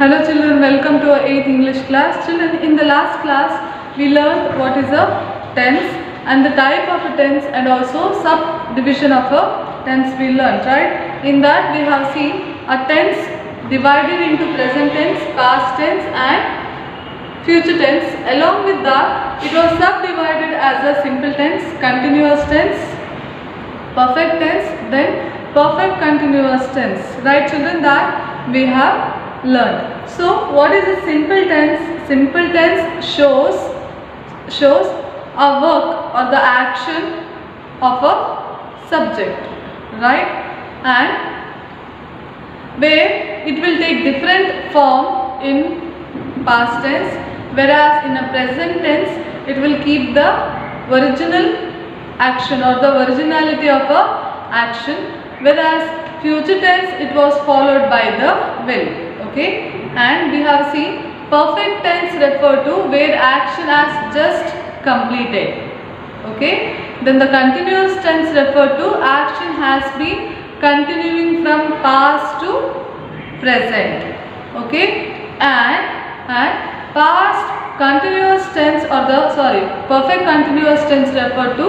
Hello children, welcome to our 8th English class. Children, in the last class we learned what is a tense and the type of a tense and also subdivision of a tense we learned, right? In that we have seen a tense divided into present tense, past tense and future tense. Along with that it was subdivided as a simple tense, continuous tense, perfect tense, then perfect continuous tense, right children? That we have learned. So what is a simple tense? Simple tense shows a work or the action of a subject, right? And where it will take different form in past tense, whereas in a present tense it will keep the original action or the originality of a action, whereas future tense it was followed by the will. Okay, and we have seen perfect tense refer to where action has just completed. Okay, then the continuous tense refer to action has been continuing from past to present. Okay, and past continuous tense or the perfect continuous tense refer to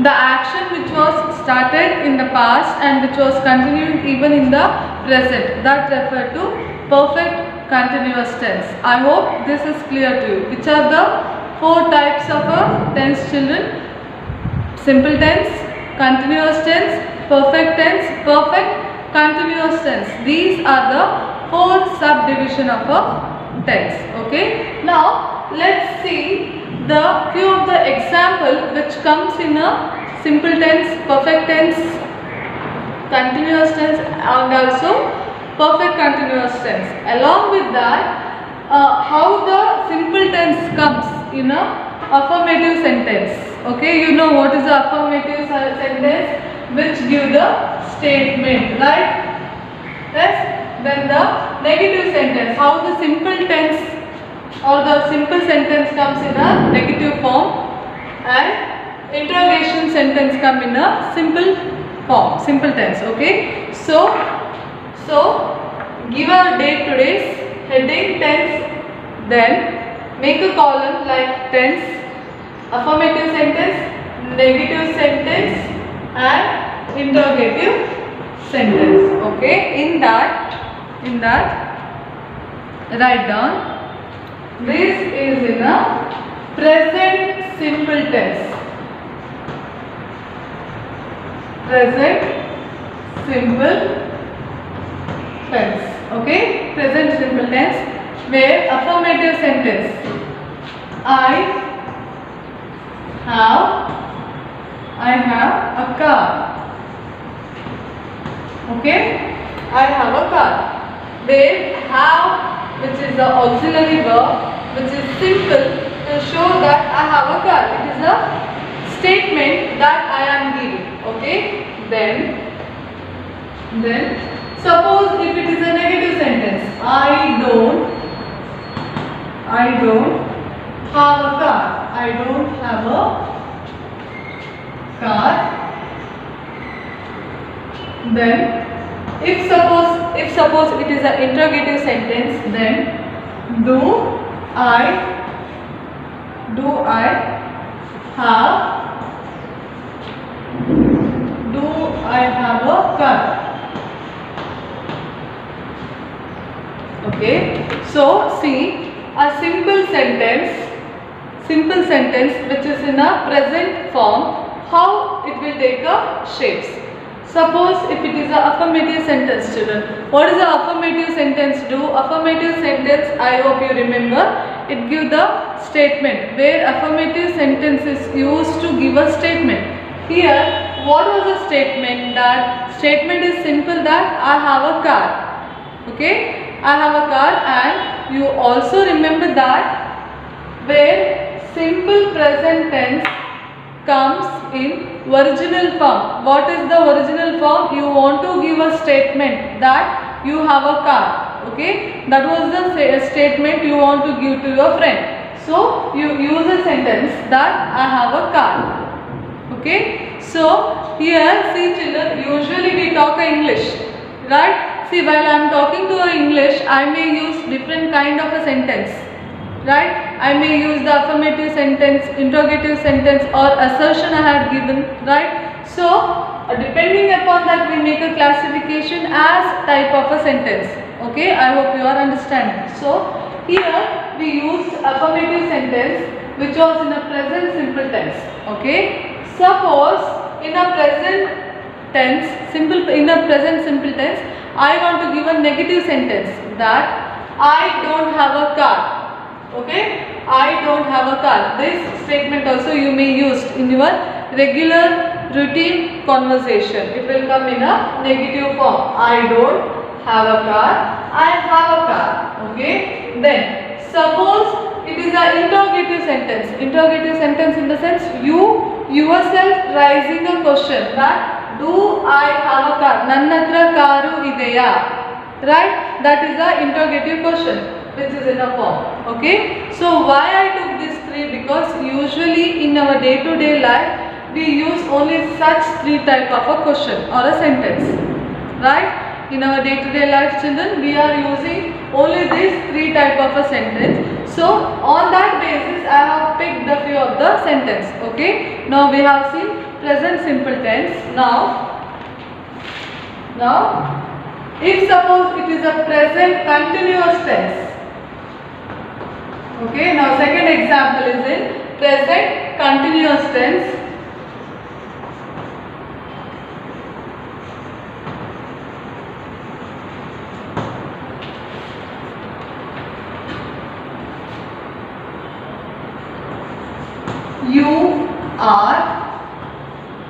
the action which was started in the past and which was continuing even in the present, that refer to perfect continuous tense. I hope this is clear to you. Which are the four types of a tense children? Simple tense, continuous tense, perfect tense, perfect continuous tense. These are the four subdivision of a tense. Okay. Now let's see the few of the example which comes in a simple tense, perfect tense, continuous tense and also perfect continuous tense. Along with that, how the simple tense comes in a affirmative sentence. Okay, you know what is the affirmative sentence? Which give the statement, right? Yes. Then the negative sentence, how the simple tense or the simple sentence comes in a negative form and interrogation sentence come in a simple form, simple tense. Okay, so give a date today's heading tense, then make a column like tense, affirmative sentence, negative sentence and interrogative sentence. Okay, in that write down, this is in a present simple tense. Present simple tense. Okay, present simple tense where affirmative sentence, I have a car. Okay, I have a car. Where have, which is the auxiliary verb, which is simple, to show that I have a car. It is a statement that I am giving. Okay, then suppose if it is a negative sentence, I don't have a car. I don't have a car. Then if suppose it is an interrogative sentence, then do I have a car? Okay, so see, a simple sentence which is in a present form, how it will take a shapes. Suppose if it is a affirmative sentence, children, what is the affirmative sentence do? Affirmative sentence, I hope you remember, it gives the statement, where affirmative sentence is used to give a statement. Here, what was the statement? That statement is simple, that I have a car. Okay, I have a car. And you also remember that where simple present tense comes in original form. What is the original form? You want to give a statement that you have a car. Okay, that was the statement you want to give to your friend. So you use a sentence that I have a car. Okay, so here see children, usually we talk English, right? See, while I am talking to English, I may use different kind of a sentence, right? I may use the affirmative sentence, interrogative sentence, or assertion I had given, right? So, depending upon that, we make a classification as type of a sentence. Okay, I hope you are understanding. So, here we used affirmative sentence which was in a present simple tense. Okay, suppose in a present tense, in a present simple tense, I want to give a negative sentence that I don't have a car. Okay, I don't have a car. This statement also you may use in your regular routine conversation. It will come in a negative form. I don't have a car, I have a car. Okay, then suppose it is an interrogative sentence. Interrogative sentence in the sense you yourself raising a question that do I have a car? Nannatra karu ideya? Right? That is the interrogative question which is in a form. Okay, so why I took these three? Because usually in our day-to-day life we use only such three type of a question or a sentence, right? In our day-to-day life, children, we are using only these three type of a sentence. So on that basis I have picked the few of the sentence. Okay, now we have seen present simple tense. Now if suppose it is a present continuous tense. Okay, now second example is in present continuous tense.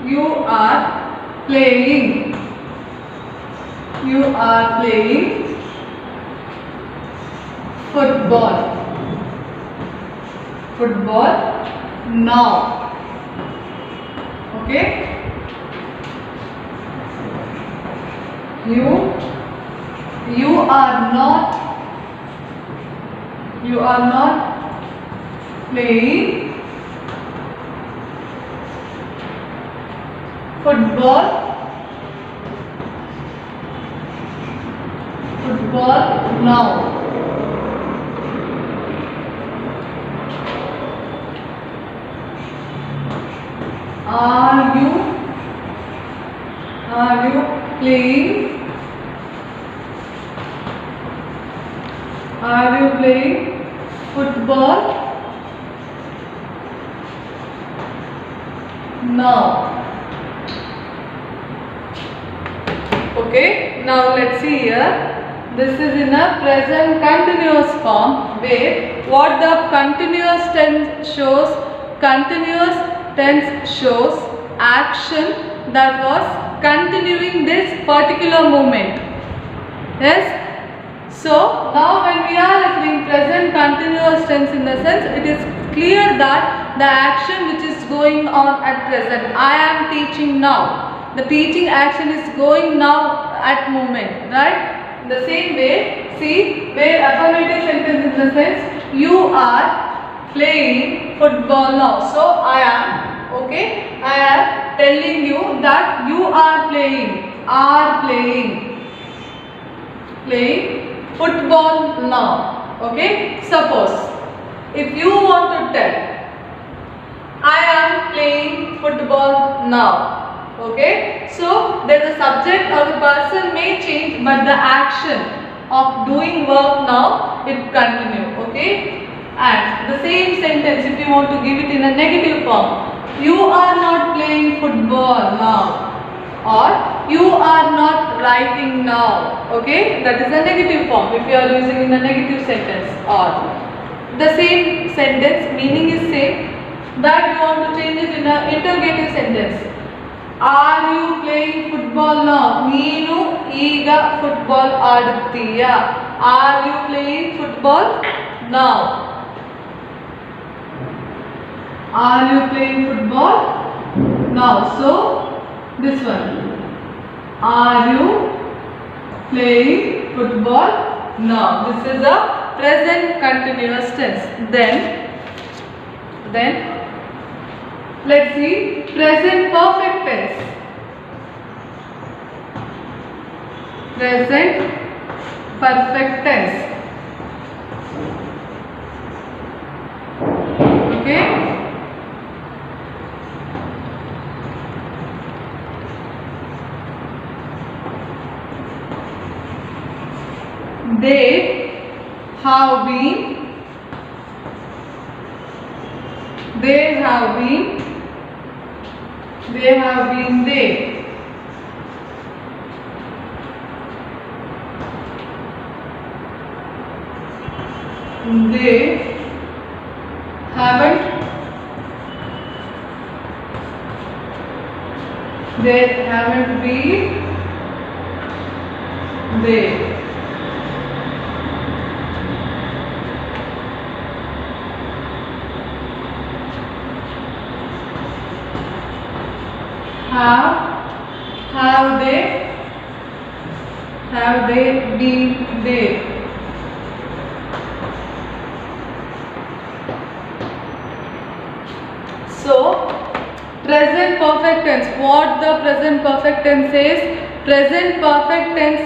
You are playing. You are playing football. Football now. Okay. You are not playing football now. Are you playing football now? Okay, now let's see here. This is in a present continuous form where what the continuous tense shows, continuous tense shows action that was continuing this particular moment. Yes? So now when we are referring present continuous tense, in the sense it is clear that the action which is going on at present, I am teaching now. The teaching action is going now at moment, right? In the same way, see where affirmative sentence in the sense you are playing football now. So I am telling you that you are playing football now. Okay, suppose if you want to tell I am playing football now. Okay, so then the subject or the person may change, but the action of doing work now it continue. Okay, and the same sentence if you want to give it in a negative form, you are not playing football now, or you are not writing now. Okay, that is a negative form if you are using in a negative sentence. Or the same sentence meaning is same, that you want to change it in a interrogative sentence. Are you playing football now? Neenu eega football aaduttiya? Are you playing football now? Are you playing football now? So this one. Are you playing football now? This is a present continuous tense. Then let's see present perfect tense. present perfect tense. Okay. They have been. They have been. They have been there. They haven't. They haven't been there. Have they been there? So, present perfect tense. What the present perfect tense says? Present perfect tense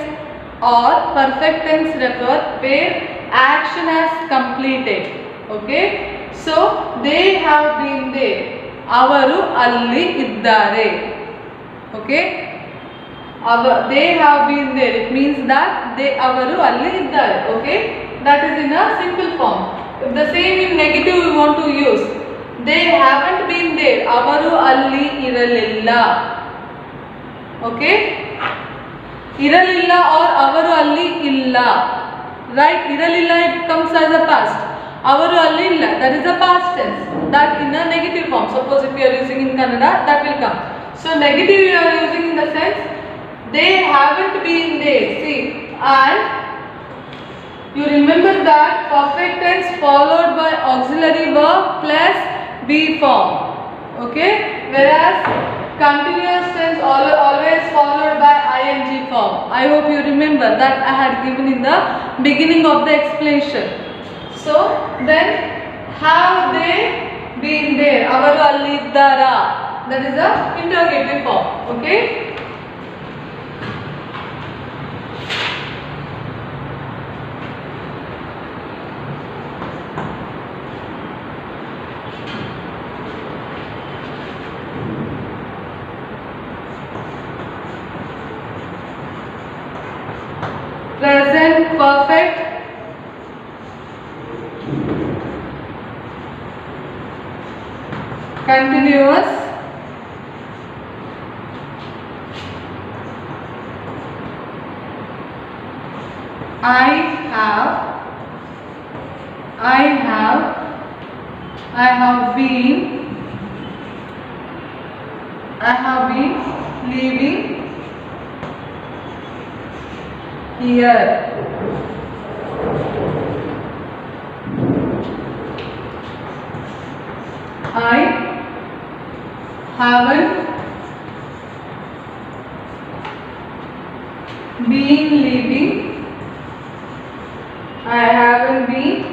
or perfect tense refer where action has completed. Okay. So, they have been there. Avaru alli iddare. Okay. They have been there. It means that they avaru alli iddare. Okay. That is in a simple form. If the same in negative we want to use. They haven't been there. Avaru alli iralilla. Okay. Iralilla or avaru alli illa. Right. Iralilla it comes as a past. Avaru alli illa. That is a past tense. That in a negative form. Suppose if you are using in Kannada, that will come. So negative you are using in the sense they haven't been there. See, and you remember that perfect tense followed by auxiliary verb plus be form. Okay, whereas continuous tense always followed by ing form. I hope you remember that I had given in the beginning of the explanation. So then have they been there? Avaru alli iddara. That is a interrogative form. Okay. Present perfect continuous I have been living here. I haven't been living. I haven't been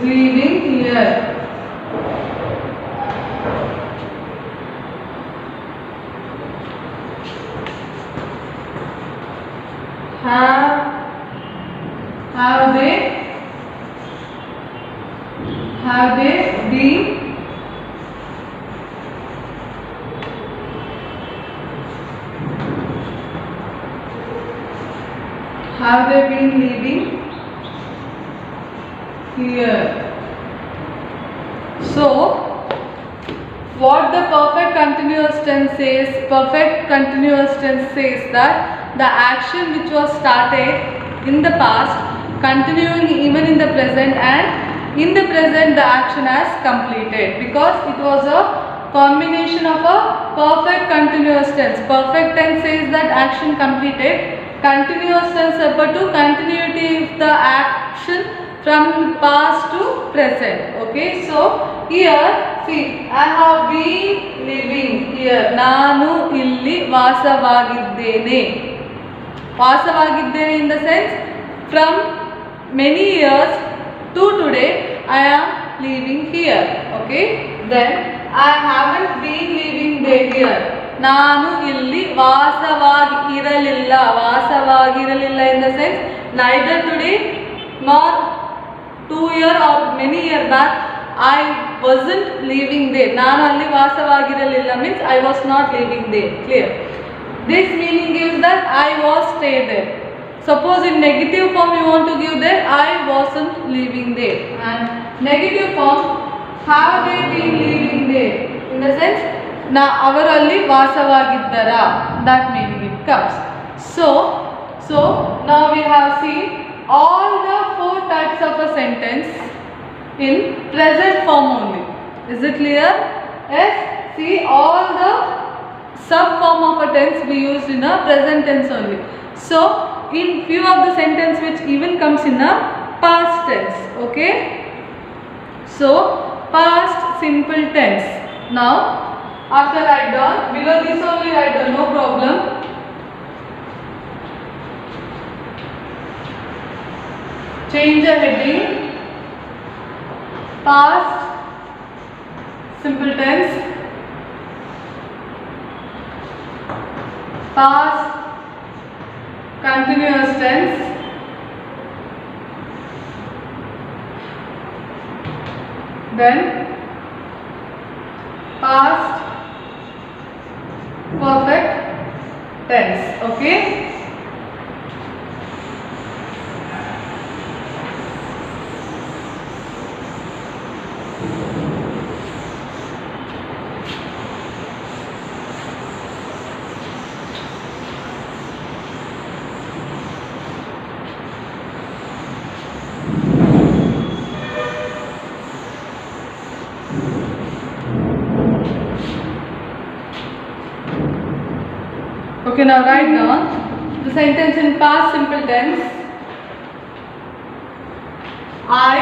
living here. Have they been living here? So, what the perfect continuous tense says? Perfect continuous tense says that the action which was started in the past, continuing even in the present, and in the present the action has completed, because it was a combination of a perfect continuous tense. Perfect tense says that action completed. Continuous tense refer to continuity of the action from past to present. Okay, so here see, I have been living here. Nanu illi vasavagiddene. Vasavagiddene in the sense from many years to today I am living here. Okay, then I haven't been living there here. ನಾನು ಇಲ್ಲಿ ವಾಸವಾಗಿರಲಿಲ್ಲ. ವಾಸವಾಗಿರಲಿಲ್ಲ in the sense neither today nor 2 year or many year back I wasn't living there. ನಾನು ಅಲ್ಲಿ ವಾಸವಾಗಿರಲಿಲ್ಲ means I was not living there. Clear? This meaning gives that I was stay there. Suppose in negative form you want to give there I wasn't living there, and negative form have they been living there in the sense ಅವರು ಅಲ್ಲಿ ವಾಸವಾಗಿದ್ದರ, that meaning it comes. So now we have seen all the 4 types of a sentence in present form only. Is it clear? Yes. See, all the sub form of a tense we used in a present tense only. So in few of the sentence which even comes in a past tense. Okay. So past simple tense. Now after write down, below this only write down, no problem. Change the heading. Past simple tense, past continuous tense, then past perfect tense. Okay. Okay, now write down the sentence in past simple tense. I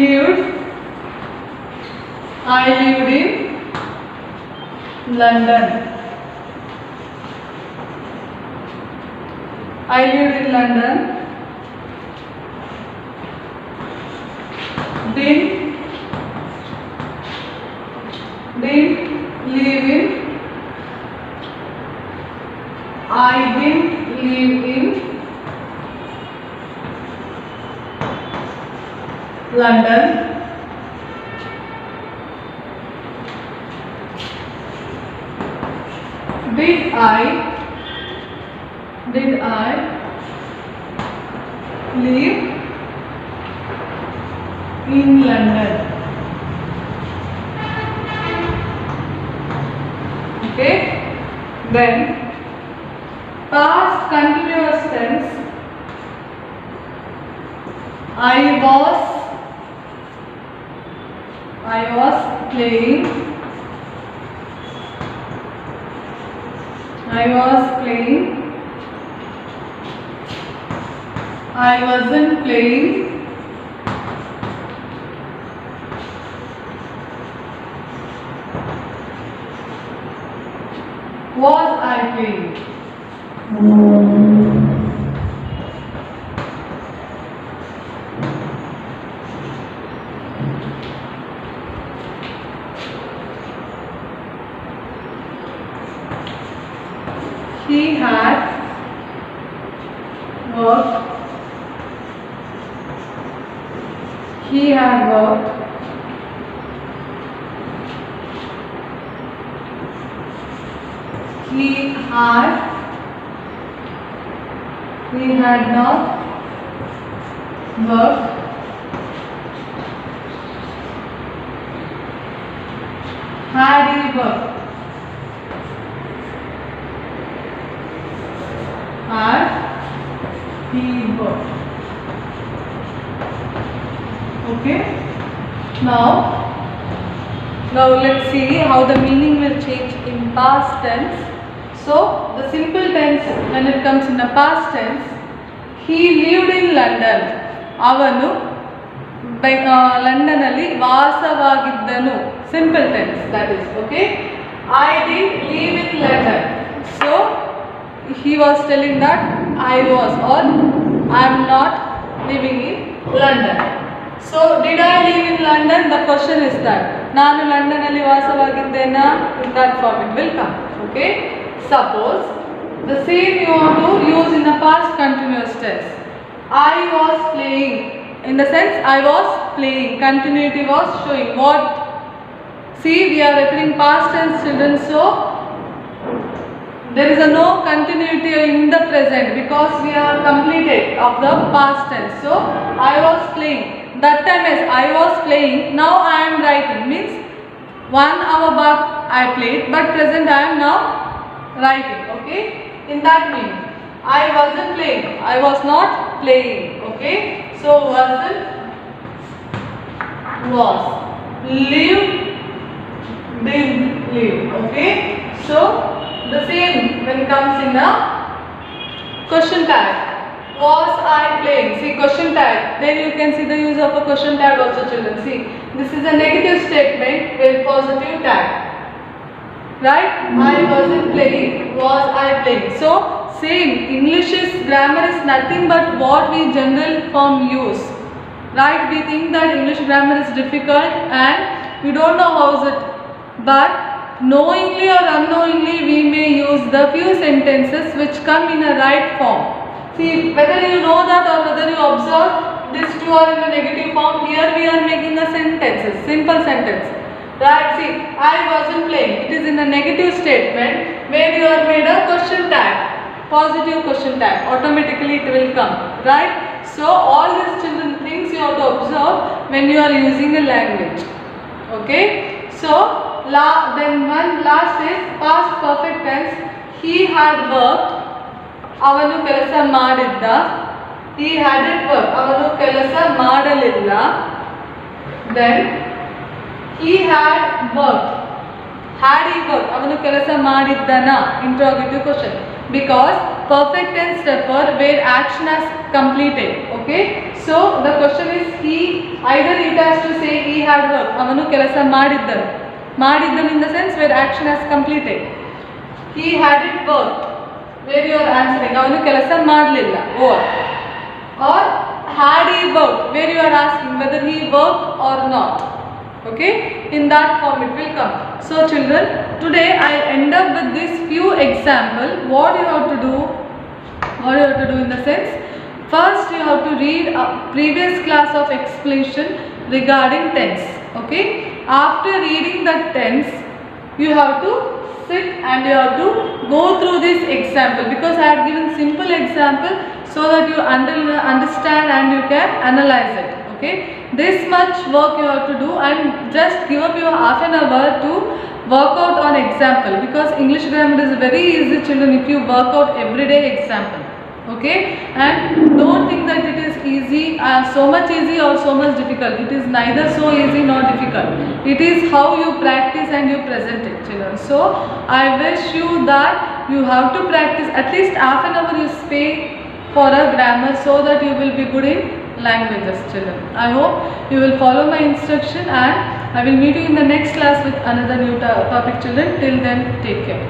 lived in London. I lived in London. Didn't live in. I didn't live in London. Did I live in London? Okay. Then past continuous tense. I was playing. I wasn't playing. Was I playing? He had worked. He had not. Worked. Had he worked? Had he worked? Okay. Now let's see how the meaning will change in past tense. So the simple tense, when it comes in the past tense, he lived in London. ಅವನು ಲಂಡನಲ್ಲಿ ವಾಸವಾಗಿದ್ದನು. Simple tense, that is. Okay. I didn't live in London. So he was telling that I was or I am not living in London. So did I live in London? The question is that. ನಾನು London ಅಲ್ಲಿ ವಾಸವಾಗಿದ್ದೇನಾ? In that form it will come. Okay. Suppose the same you want to use in the past continuous tense. I was playing. In the sense I was playing. Continuity was showing what. See, we are referring past tense, children. So there is a no continuity in the present because we are completed of the past tense. So I was playing. That time as I was playing, now I am writing. Means 1 hour back I played, but present I am now writing. Okay. In that meaning, I wasn't playing. I was not playing. Okay. So wasn't, was, live, didn't live. Okay. So the same when it comes in the question tag. Was I playing? See, question tag. Then you can see the use of a question tag also, children. See, this is a negative statement with positive tag. Right? I wasn't playing. Was I playing? So same. English is grammar is nothing but what we general form use. Right? We think that English grammar is difficult and we don't know how is it. But knowingly or unknowingly we may use the few sentences which come in a right form. See, whether you know that or whether you observe, these two are in a negative form. Here we are making a sentences, simple sentence. Right? See, I wasn't playing. It is in a negative statement where you are made a question tag, positive question tag. Automatically it will come. Right? So all these children things you have to observe when you are using a language. Okay? So then one last is past perfect tense. He had worked. ಅವನು ಕೆಲಸ ಮಾಡಿದ್ದ. He hadn't worked. ಅವನು ಕೆಲಸ ಮಾಡಲಿಲ್ಲ. Then he had worked. Had he worked? ಅವನು ಕೆಲಸ ಮಾಡಿದ್ದನ? Interrogative question. Because perfect tense refer where action has completed. Okay. So the question is he, either it has to say he had worked. ಅವನು ಕೆಲಸ ಮಾಡಿದ್ದನು. ಮಾಡಿದ್ದನು in the sense where action has completed. He hadn't worked. Where you are answering, ಅವನು ಕೆಲಸ ಮಾಡಲಿಲ್ಲ. Or had he worked, where you are asking whether he worked or not. Okay, in that form it will come. So children, today I end up with this few example. What you have to do? What you have to do in the sense, first you have to read a previous class of explanation regarding tense. Okay, after reading that tense, you have to sit and you have to go through this example because I had given simple example so that you understand and you can analyze it. Okay, this much work you have to do and just give up your half an hour to work out on example because English grammar is very easy, children, if you work out everyday example. Okay, and don't think that it is easy, so much easy or so much difficult. It is neither so easy nor difficult. It is how you practice and you present it, children. So I wish you that you have to practice at least half an hour you spend for a grammar so that you will be good in languages, children. I hope you will follow my instruction and I will meet you in the next class with another new topic, children. Till then, take care.